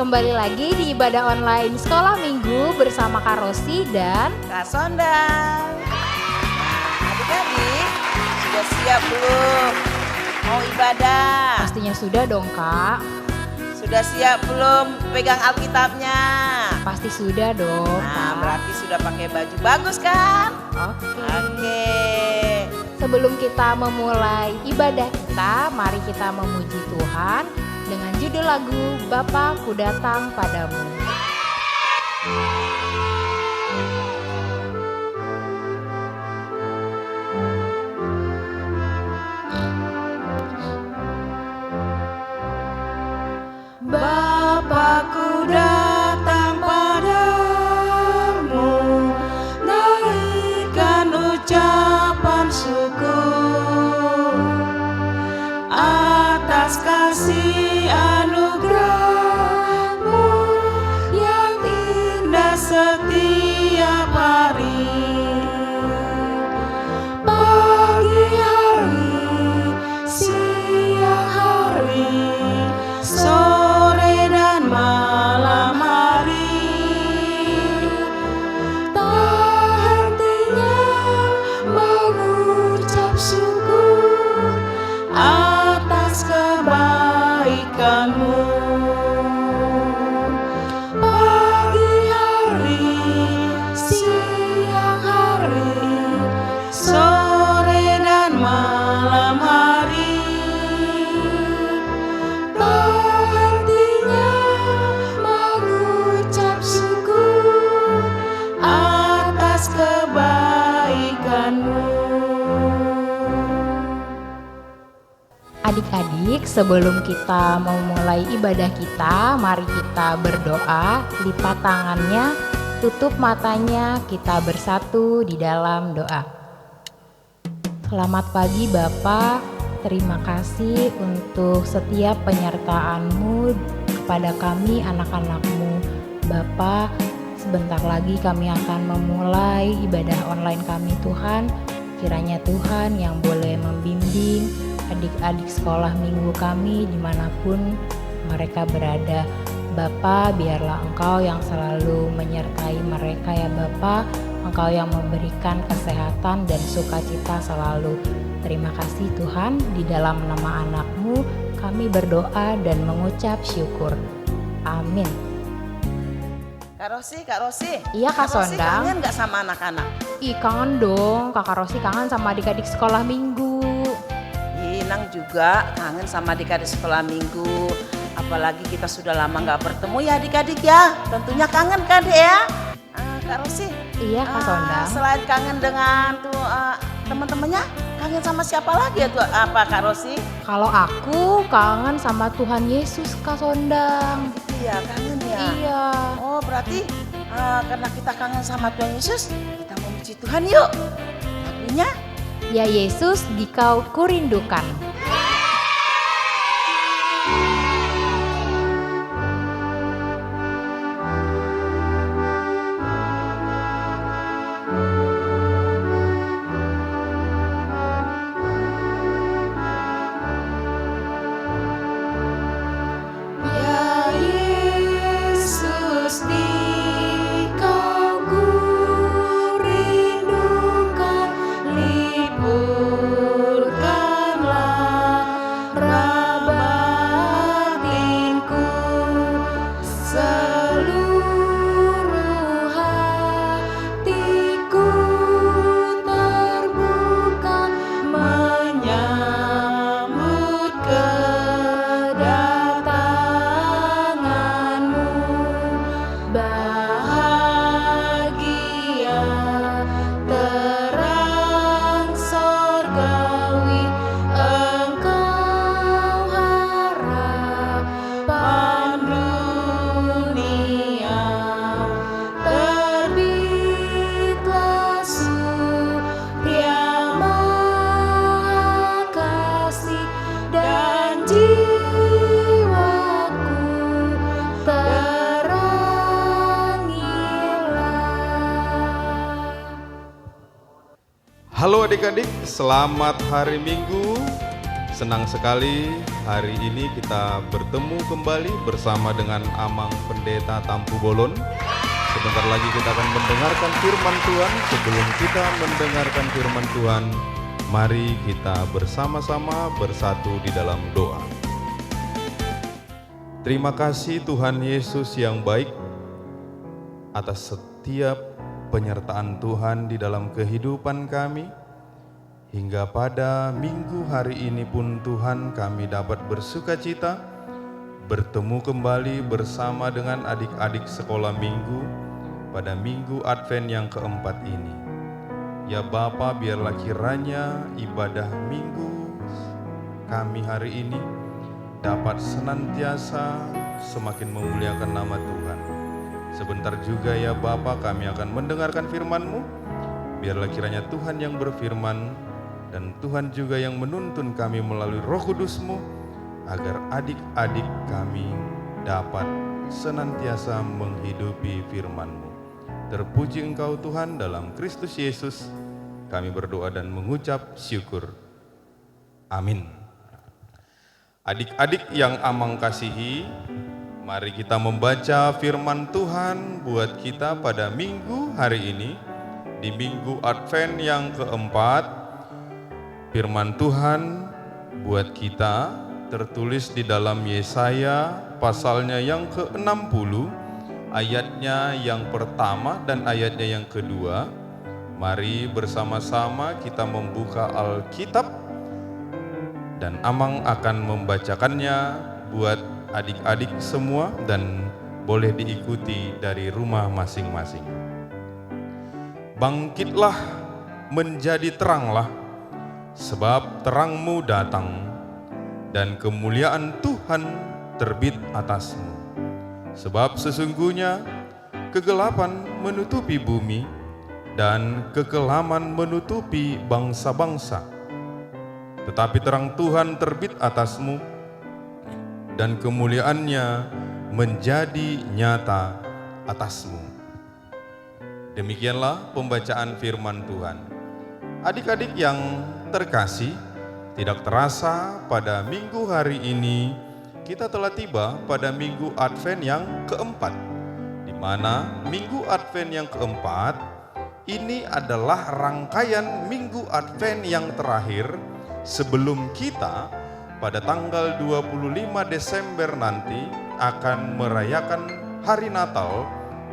kembali lagi di ibadah online sekolah minggu bersama Kak Rosi dan Kak Sondang. Nah, adik-adik sudah siap belum mau ibadah? pastinya sudah dong Kak. Sudah siap belum pegang Alkitabnya? Pasti sudah dong Nah, Kak. berarti sudah pakai baju bagus kan? Oke. Oke. Sebelum kita memulai ibadah kita, mari kita memuji Tuhan dengan judul lagu Bapa Ku Datang Padamu. Bapakku datang padamu, naikkan ucapan syukur atas kasih anugerah-Mu yang indah setiap hari. Pagi hari, siang hari, sore dan malam hari, tak hentinya mengucap syukur atas kebaikan-Mu. Pagi hari, siang hari, sore dan malam hari, tak hentinya mengucap syukur atas kebaikan-Mu. Adik-adik, sebelum kita memulai ibadah kita, mari kita berdoa, lipat tangannya, tutup matanya, kita bersatu di dalam doa. Selamat pagi Bapa, terima kasih untuk setiap penyertaan-Mu kepada kami anak-anak-Mu. Bapa, sebentar lagi kami akan memulai ibadah online kami Tuhan. Kiranya Tuhan yang boleh membimbing adik-adik sekolah minggu kami dimanapun mereka berada. Bapa, biarlah Engkau yang selalu menyertai mereka ya Bapa. Engkau yang memberikan kesehatan dan sukacita selalu. Terima kasih Tuhan, di dalam nama anak-Mu kami berdoa dan mengucap syukur. Amin. Kak Rosi. Iya, Kak Rosi Sondang. kangen gak sama anak-anak? Ih, kangen dong, Kakak Rosi kangen sama adik-adik sekolah minggu. Inang juga kangen sama adik-adik sekolah minggu. Apalagi kita sudah lama gak bertemu ya adik-adik ya. Tentunya kangen kan Dek ya? Kak Rosi. Iya, Kak Sondang. Selain kangen dengan teman-temannya, kangen sama siapa lagi ya tuh Kak Rosi? Kalau aku kangen sama Tuhan Yesus, Kak Sondang. Iya kangen ya. Iya. Oh berarti karena kita kangen sama Tuhan Yesus, kita memuji Tuhan yuk. Lagunya Ya Yesus, Dikau kurindukan. Ya Yesus, Dikau kurindukan, lipurkanlah batinku, seluruh hatiku terbuka menyambut kedatangan-Mu. Bahagia terang sorgawi, Engkau harapan dunia. Terbitlah surya Maha Kasih dan jiwaku terangilah. Halo adik-adik, selamat hari Minggu. Senang sekali Hari ini kita bertemu kembali bersama dengan Amang Pendeta Tampu Bolon. Sebentar lagi kita akan mendengarkan firman Tuhan. Sebelum kita mendengarkan firman Tuhan, mari kita bersama-sama bersatu di dalam doa. Terima kasih Tuhan Yesus yang baik atas setiap penyertaan Tuhan di dalam kehidupan kami. Hingga pada minggu hari ini pun Tuhan kami dapat bersukacita bertemu kembali bersama dengan adik-adik sekolah minggu pada minggu Advent yang keempat ini. Ya Bapa, biarlah kiranya ibadah minggu kami hari ini dapat senantiasa semakin memuliakan nama Tuhan. Sebentar juga ya Bapa kami akan mendengarkan firman-Mu. Biarlah kiranya Tuhan yang berfirman dan Tuhan juga yang menuntun kami melalui Roh Kudus-Mu, agar adik-adik kami dapat senantiasa menghidupi firman-Mu. Terpuji Engkau Tuhan, dalam Kristus Yesus kami berdoa dan mengucap syukur. Amin. Adik-adik yang Amang kasihi, mari kita membaca firman Tuhan buat kita pada minggu hari ini, di minggu Advent yang keempat. Firman Tuhan buat kita tertulis di dalam Yesaya pasalnya yang ke-60, ayatnya yang pertama dan ayatnya yang kedua. Mari bersama-sama kita membuka Alkitab dan Amang akan membacakannya buat adik-adik semua dan boleh diikuti dari rumah masing-masing. Bangkitlah, menjadi teranglah, sebab terang-Mu datang dan kemuliaan Tuhan terbit atasmu. Sebab sesungguhnya kegelapan menutupi bumi dan kekelaman menutupi bangsa-bangsa. Tetapi terang Tuhan terbit atasmu dan kemuliaannya menjadi nyata atasmu. Demikianlah pembacaan firman Tuhan. Adik-adik yang terkasih, tidak terasa pada minggu hari ini kita telah tiba pada minggu Advent yang keempat, di mana minggu Advent yang keempat ini adalah rangkaian minggu Advent yang terakhir sebelum kita pada tanggal 25 Desember nanti akan merayakan hari Natal,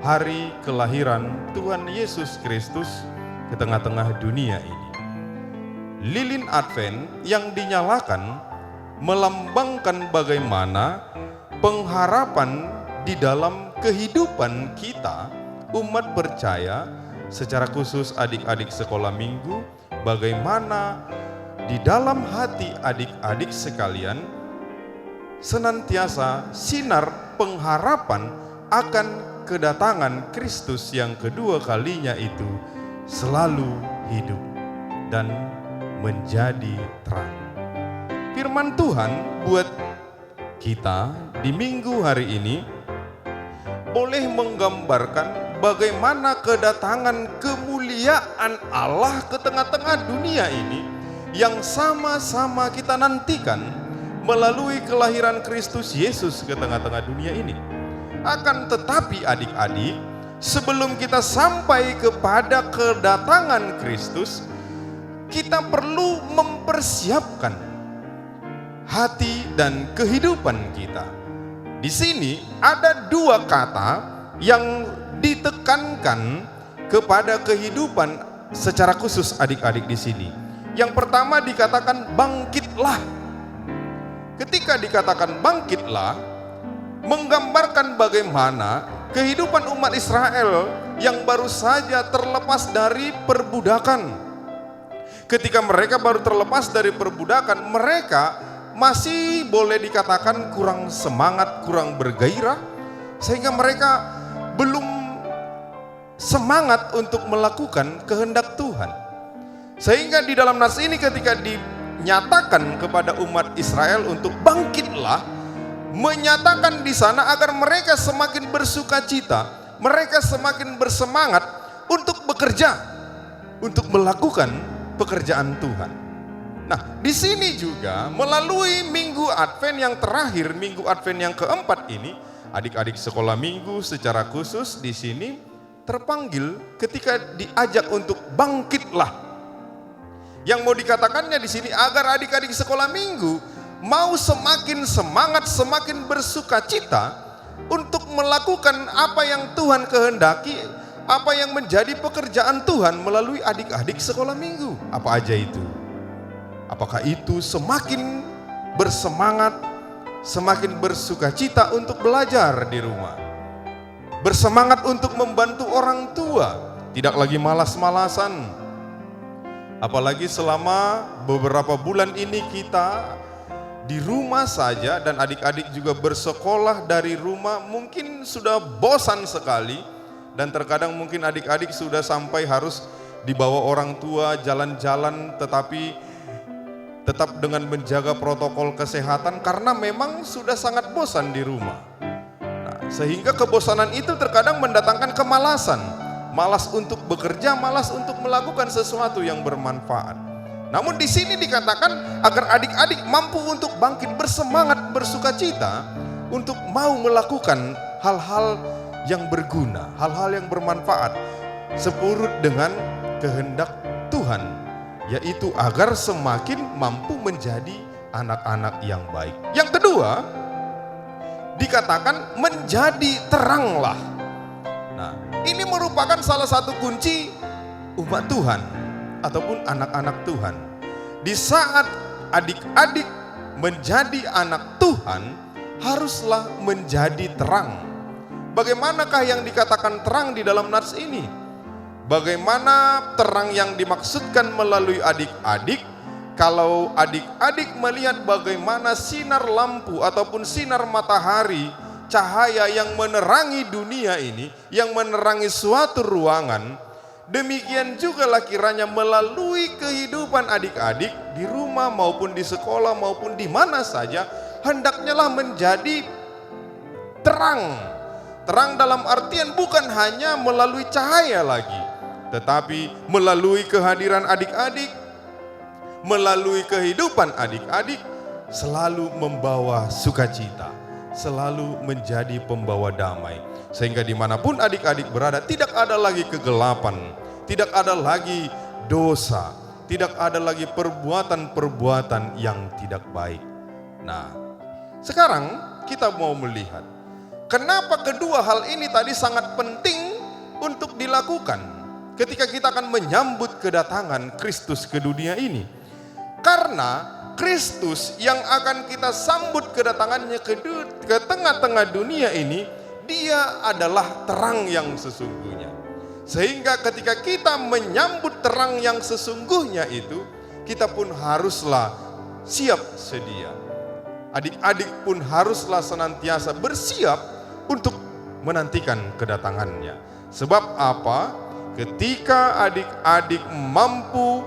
hari kelahiran Tuhan Yesus Kristus ke tengah-tengah dunia ini. Lilin Advent yang dinyalakan melambangkan bagaimana pengharapan di dalam kehidupan kita umat percaya, secara khusus adik-adik sekolah minggu, bagaimana di dalam hati adik-adik sekalian senantiasa sinar pengharapan akan kedatangan Kristus yang kedua kalinya itu selalu hidup dan menjadi terang. Firman Tuhan buat kita di minggu hari ini boleh menggambarkan bagaimana kedatangan kemuliaan Allah ke tengah-tengah dunia ini yang sama-sama kita nantikan melalui kelahiran Kristus Yesus ke tengah-tengah dunia ini. Akan tetapi adik-adik, sebelum kita sampai kepada kedatangan Kristus, kita perlu mempersiapkan hati dan kehidupan kita. Di sini ada dua kata yang ditekankan kepada kehidupan secara khusus adik-adik di sini. Yang pertama dikatakan bangkitlah. Ketika dikatakan bangkitlah, menggambarkan bagaimana kehidupan umat Israel yang baru saja terlepas dari perbudakan. Ketika mereka baru terlepas dari perbudakan, mereka masih boleh dikatakan kurang semangat, kurang bergairah, sehingga mereka belum semangat untuk melakukan kehendak Tuhan. Sehingga di dalam nas ini ketika dinyatakan kepada umat Israel untuk bangkitlah, menyatakan di sana agar mereka semakin bersukacita, mereka semakin bersemangat untuk bekerja, untuk melakukan pekerjaan Tuhan. Nah, di sini juga melalui Minggu Advent yang terakhir, Minggu Advent yang keempat ini, adik-adik sekolah minggu secara khusus di sini terpanggil ketika diajak untuk bangkitlah. Yang mau dikatakannya di sini agar adik-adik sekolah minggu mau semakin semangat, semakin bersuka cita untuk melakukan apa yang Tuhan kehendaki, apa yang menjadi pekerjaan Tuhan melalui adik-adik sekolah minggu. Apa aja itu? Apakah itu semakin bersemangat, semakin bersuka cita untuk belajar di rumah, bersemangat untuk membantu orang tua, tidak lagi malas-malasan. Apalagi selama beberapa bulan ini kita di rumah saja dan adik-adik juga bersekolah dari rumah, mungkin sudah bosan sekali dan terkadang mungkin adik-adik sudah sampai harus dibawa orang tua jalan-jalan tetapi tetap dengan menjaga protokol kesehatan karena memang sudah sangat bosan di rumah. Nah, sehingga kebosanan itu terkadang mendatangkan kemalasan. Malas untuk bekerja, malas untuk melakukan sesuatu yang bermanfaat. Namun di sini dikatakan agar adik-adik mampu untuk bangkit bersemangat, bersuka cita untuk mau melakukan hal-hal yang berguna, hal-hal yang bermanfaat sepurut dengan kehendak Tuhan, yaitu agar semakin mampu menjadi anak-anak yang baik. Yang kedua, dikatakan menjadi teranglah. Nah, ini merupakan salah satu kunci umat Tuhan ataupun anak-anak Tuhan. Di saat adik-adik menjadi anak Tuhan, haruslah menjadi terang. Bagaimanakah yang dikatakan terang di dalam nats ini? Bagaimana terang yang dimaksudkan melalui adik-adik? Kalau adik-adik melihat bagaimana sinar lampu ataupun sinar matahari, cahaya yang menerangi dunia ini, yang menerangi suatu ruangan, demikian juga lah kiranya melalui kehidupan adik-adik di rumah maupun di sekolah maupun di mana saja, hendaknya lah menjadi terang. Terang dalam artian bukan hanya melalui cahaya lagi, tetapi melalui kehadiran adik-adik, melalui kehidupan adik-adik, selalu membawa sukacita, selalu menjadi pembawa damai. Sehingga dimanapun adik-adik berada, tidak ada lagi kegelapan, tidak ada lagi dosa, tidak ada lagi perbuatan-perbuatan yang tidak baik. Nah, sekarang kita mau melihat kenapa kedua hal ini tadi sangat penting untuk dilakukan ketika kita akan menyambut kedatangan Kristus ke dunia ini. Karena Kristus yang akan kita sambut kedatangannya ke tengah-tengah dunia ini, dia adalah terang yang sesungguhnya. Sehingga ketika kita menyambut terang yang sesungguhnya itu, kita pun haruslah siap sedia. Adik-adik pun haruslah senantiasa bersiap untuk menantikan kedatangannya. Sebab apa? Ketika adik-adik mampu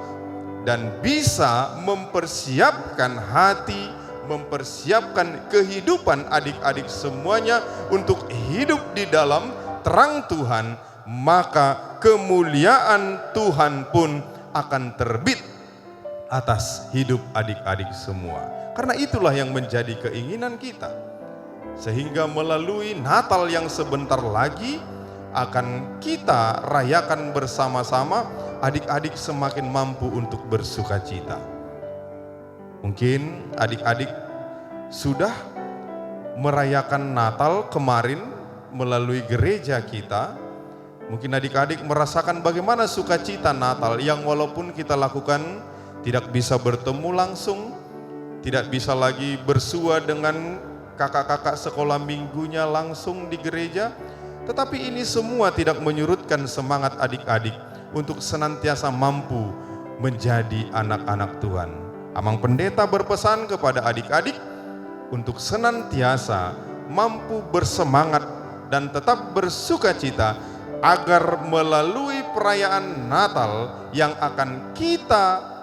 dan bisa mempersiapkan hati, mempersiapkan kehidupan adik-adik semuanya untuk hidup di dalam terang Tuhan, maka kemuliaan Tuhan pun akan terbit atas hidup adik-adik semua. Karena itulah yang menjadi keinginan kita. Sehingga melalui Natal yang sebentar lagi akan kita rayakan bersama-sama, adik-adik semakin mampu untuk bersuka cita. Mungkin adik-adik sudah merayakan Natal kemarin melalui gereja kita. Mungkin adik-adik merasakan bagaimana sukacita Natal yang walaupun kita lakukan tidak bisa bertemu langsung, tidak bisa lagi bersua dengan kakak-kakak sekolah minggunya langsung di gereja, tetapi ini semua tidak menyurutkan semangat adik-adik untuk senantiasa mampu menjadi anak-anak Tuhan. Amang Pendeta berpesan kepada adik-adik untuk senantiasa mampu bersemangat dan tetap bersuka cita agar melalui perayaan Natal yang akan kita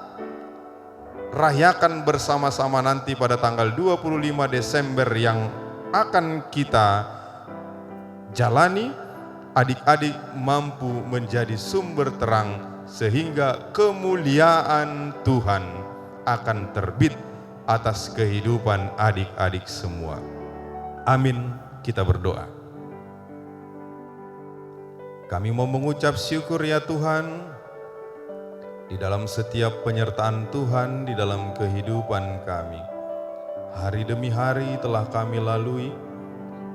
rayakan bersama-sama nanti pada tanggal 25 Desember yang akan kita jalani, adik-adik mampu menjadi sumber terang sehingga kemuliaan Tuhan akan terbit atas kehidupan adik-adik semua. Amin. Kita berdoa. Kami mau mengucap syukur ya Tuhan, di dalam setiap penyertaan Tuhan di dalam kehidupan kami. Hari demi hari telah kami lalui,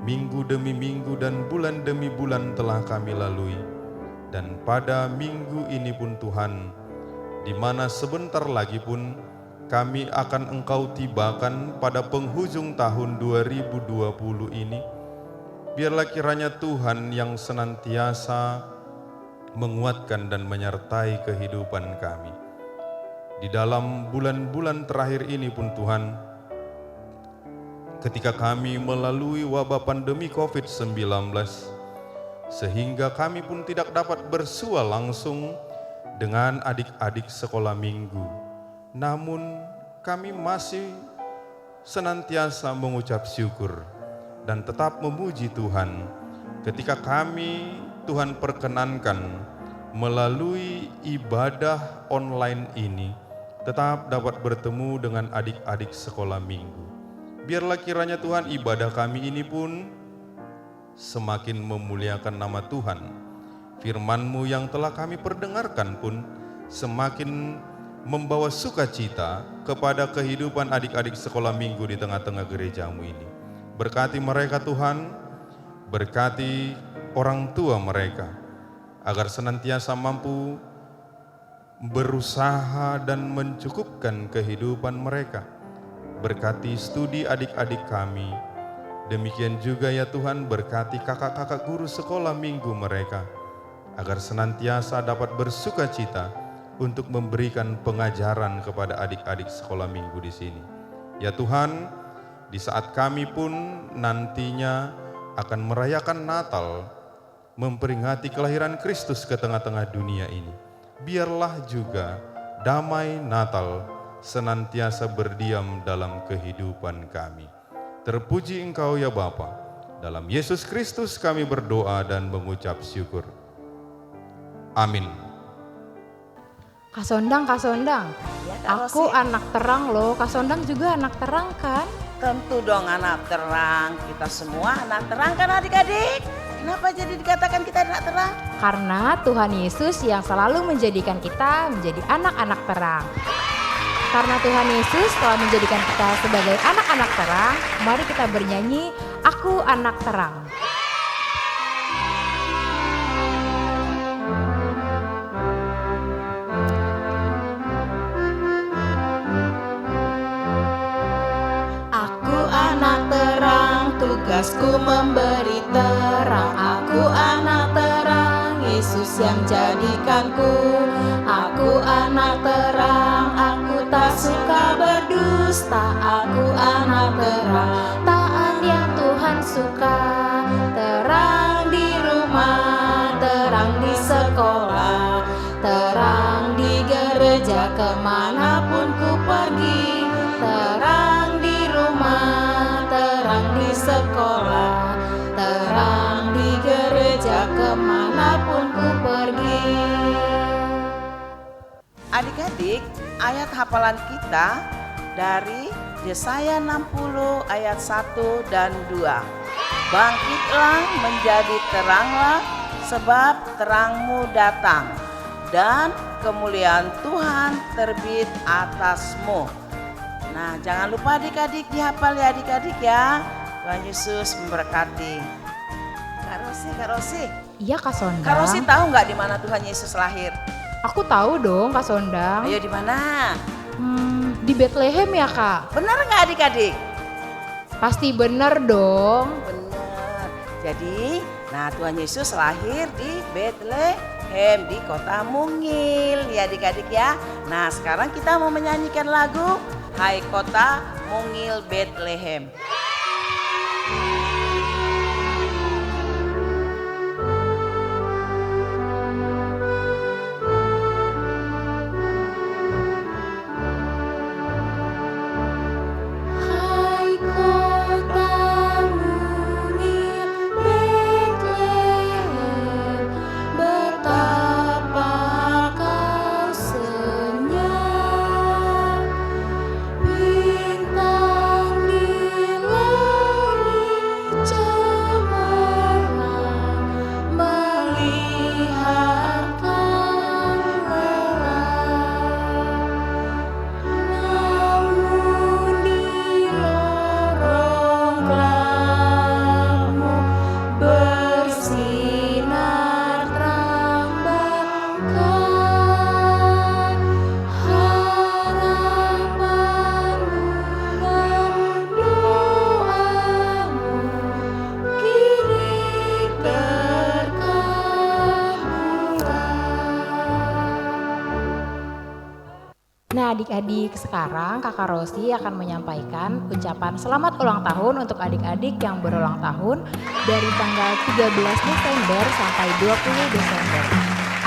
minggu demi minggu dan bulan demi bulan telah kami lalui. Dan pada minggu ini pun Tuhan, di mana sebentar lagi pun kami akan Engkau tibakan pada penghujung tahun 2020 ini. Biarlah kiranya Tuhan yang senantiasa menguatkan dan menyertai kehidupan kami. Di dalam bulan-bulan terakhir ini pun Tuhan, ketika kami melalui wabah pandemi COVID-19, sehingga kami pun tidak dapat bersua langsung dengan adik-adik sekolah minggu. Namun kami masih senantiasa mengucap syukur dan tetap memuji Tuhan ketika kami Tuhan perkenankan melalui ibadah online ini tetap dapat bertemu dengan adik-adik sekolah minggu. Biarlah kiranya Tuhan ibadah kami ini pun semakin memuliakan nama Tuhan. Firman-Mu yang telah kami perdengarkan pun semakin membawa sukacita kepada kehidupan adik-adik sekolah minggu di tengah-tengah gereja-Mu ini. Berkati mereka Tuhan, berkati orang tua mereka, agar senantiasa mampu berusaha dan mencukupkan kehidupan mereka. Berkati studi adik-adik kami, demikian juga ya Tuhan berkati kakak-kakak guru sekolah minggu mereka, agar senantiasa dapat bersukacita untuk memberikan pengajaran kepada adik-adik sekolah minggu di sini. Ya Tuhan, di saat kami pun nantinya akan merayakan Natal, memperingati kelahiran Kristus ke tengah-tengah dunia ini, biarlah juga damai Natal senantiasa berdiam dalam kehidupan kami. Terpuji Engkau ya Bapa. Dalam Yesus Kristus kami berdoa dan mengucap syukur. Amin. Kak Sondang, Ya, Kak aku Rosi. anak terang loh. Kak Sondang juga anak terang kan? Tentu dong anak terang, kita semua anak terang kan adik-adik? Kenapa jadi dikatakan kita anak terang? Karena Tuhan Yesus yang selalu menjadikan kita menjadi anak-anak terang. Karena Tuhan Yesus telah menjadikan kita sebagai anak-anak terang, mari kita bernyanyi, Aku Anak Terang. Aku anak terang, tugasku memberi terang. Aku anak terang, Yesus yang jadikanku. Aku anak terang, aku tak suka berdusta. Aku anak terang, taat yang Tuhan suka. Terang di rumah, terang di sekolah, terang di gereja kemanapun ku pergi. Terang di rumah, terang di sekolah, terang di gereja kemanapun ku pergi. Adik-adik, ayat hafalan kita dari Yesaya 60 ayat 1 dan 2. Bangkitlah menjadi teranglah, sebab terangmu datang, dan kemuliaan Tuhan terbit atasmu. Nah, jangan lupa adik-adik dihafal ya adik-adik ya. Tuhan Yesus memberkati. Kak Rosi. Iya Kak Sondang. Kak Rosi tahu nggak di mana Tuhan Yesus lahir? Aku tahu dong Kak Sondang. Ayo di mana? Di Bethlehem ya Kak? Benar nggak adik-adik? Pasti bener dong. Benar. Jadi, nah Tuhan Yesus lahir di Bethlehem di kota Mungil ya adik-adik ya. Nah sekarang kita mau menyanyikan lagu Hai Kota Mungil Bethlehem. Hai kota mungil Bethlehem, betapa kau senyap. Adik-adik, sekarang Kakak Rosi akan menyampaikan ucapan selamat ulang tahun untuk adik-adik yang berulang tahun dari tanggal 13 Desember sampai 20 Desember.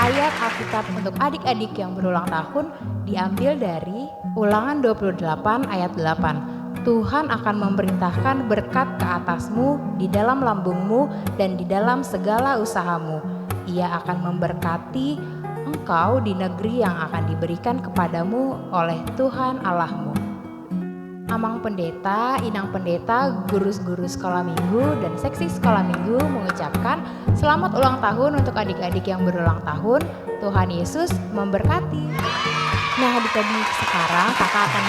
Ayat Alkitab untuk adik-adik yang berulang tahun diambil dari Ulangan 28 ayat 8. Tuhan akan memerintahkan berkat ke atasmu, di dalam lambungmu, dan di dalam segala usahamu. Ia akan memberkati engkau di negeri yang akan diberikan kepadamu oleh Tuhan Allahmu. Amang Pendeta, Inang Pendeta, guru-guru sekolah minggu, dan seksi sekolah minggu mengucapkan selamat ulang tahun untuk adik-adik yang berulang tahun. Tuhan Yesus memberkati. Nah, adik-adik, sekarang kakak akan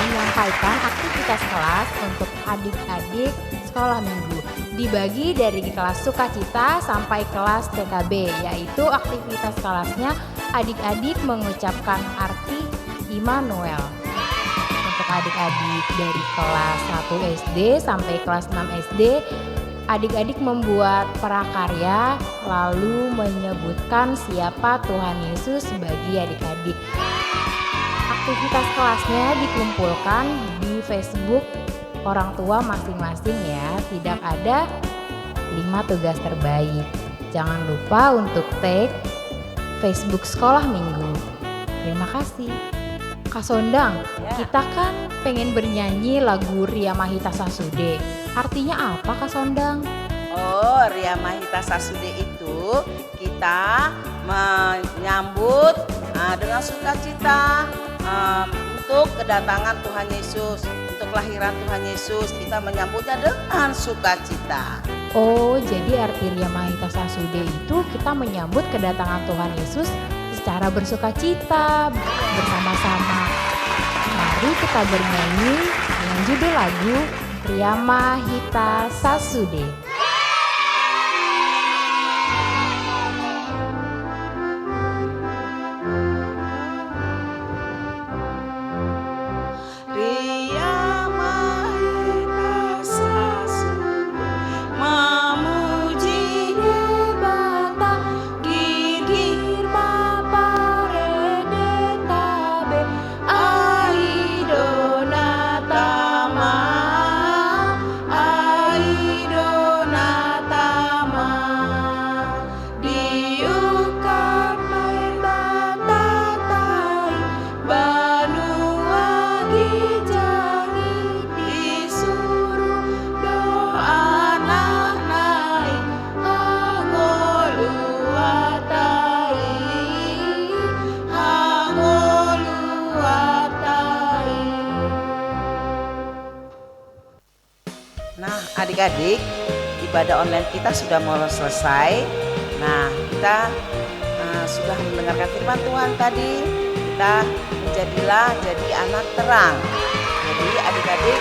menyampaikan aktivitas kelas untuk adik-adik sekolah minggu. Dibagi dari kelas sukacita sampai kelas TKB, yaitu aktivitas kelasnya adik-adik mengucapkan arti Immanuel. Untuk adik-adik dari kelas 1 SD sampai kelas 6 SD, adik-adik membuat prakarya lalu menyebutkan siapa Tuhan Yesus bagi adik-adik. Aktivitas kelasnya dikumpulkan di Facebook orang tua masing-masing ya. Tidak ada 5 tugas terbaik. Jangan lupa untuk tag Facebook Sekolah Minggu. Terima kasih. Kak Sondang, kita kan pengen bernyanyi lagu Ria Mahita Sasude. Artinya apa Kak Sondang? Oh, Ria Mahita Sasude itu kita menyambut dengan sukacita untuk kedatangan Tuhan Yesus, untuk kelahiran Tuhan Yesus. Kita menyambutnya dengan sukacita. Oh, jadi arti Ria Mahita Sasude itu kita menyambut kedatangan Tuhan Yesus secara bersukacita bersama-sama. Mari kita bernyanyi dengan judul lagu Ria Mahita Sasude. Adik-adik, ibadah online kita sudah mau selesai. Nah, kita sudah mendengarkan firman Tuhan tadi. Kita jadi anak terang. Jadi adik-adik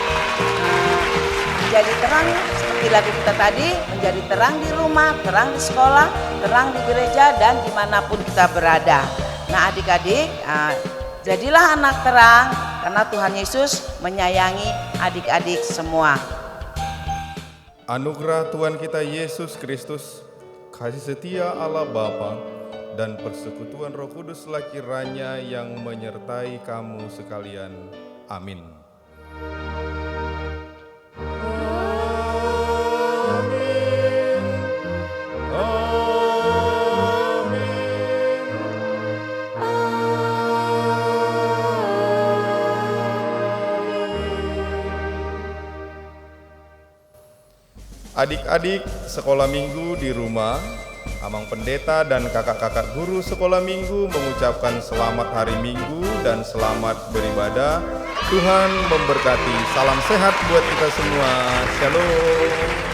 menjadi terang seperti lagu kita tadi, menjadi terang di rumah, terang di sekolah, terang di gereja, dan dimanapun kita berada. Nah, adik-adik, jadilah anak terang karena Tuhan Yesus menyayangi adik-adik semua. Anugerah Tuhan kita Yesus Kristus, kasih setia Allah Bapa, dan persekutuan Roh Kuduslah kiranya yang menyertai kamu sekalian. Amin. Adik-adik sekolah minggu di rumah, Amang Pendeta dan kakak-kakak guru sekolah minggu mengucapkan selamat hari Minggu dan selamat beribadah. Tuhan memberkati. Salam sehat buat kita semua. Shalom.